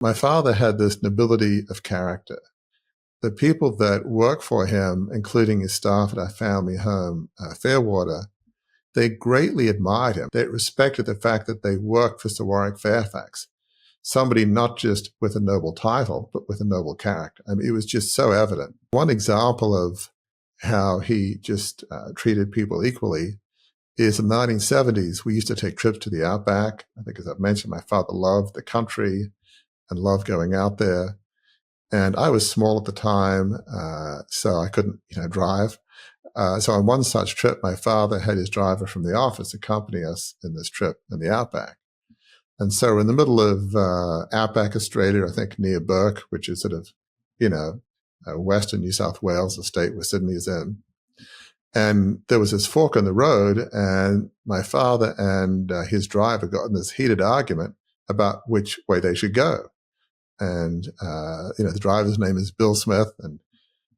My father had this nobility of character. The people that work for him, including his staff at our family home, Fairwater, they greatly admired him. They respected the fact that they worked for Sir Warwick Fairfax, somebody not just with a noble title, but with a noble character. I mean, it was just so evident. One example of how he just treated people equally is in the 1970s, we used to take trips to the Outback. I think, as I've mentioned, my father loved the country and loved going out there. And I was small at the time, so I couldn't, drive. So on one such trip, my father had his driver from the office accompany us in this trip in the Outback. And so we're in the middle of Outback, Australia, I think near Bourke, which is sort of, western New South Wales, the state where Sydney is in. And there was this fork in the road, and my father and his driver got in this heated argument about which way they should go. And, the driver's name is Bill Smith. And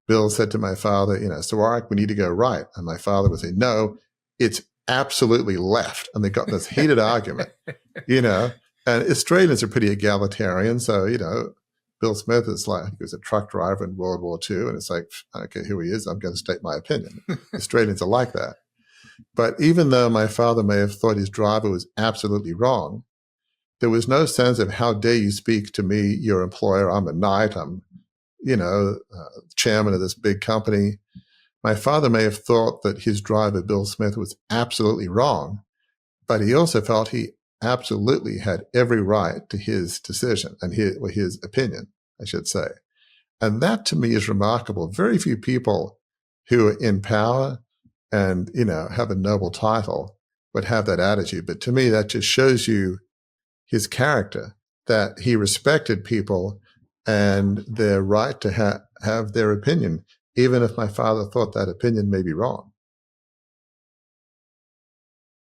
Bill said to my father, Sir Warwick, we need to go right. And my father would say, no, it's absolutely left. And they got this heated argument, and Australians are pretty egalitarian. So, Bill Smith is like, he was a truck driver in World War II. And it's like, I don't care who he is, I'm going to state my opinion. Australians are like that. But even though my father may have thought his driver was absolutely wrong, there was no sense of how dare you speak to me, your employer. I'm a knight. I'm, chairman of this big company. My father may have thought that his driver, Bill Smith, was absolutely wrong, but he also felt he absolutely had every right to his decision and his opinion, I should say. And that to me is remarkable. Very few people who are in power and, have a noble title would have that attitude. But to me, that just shows you his character, that he respected people and their right to have their opinion, even if my father thought that opinion may be wrong.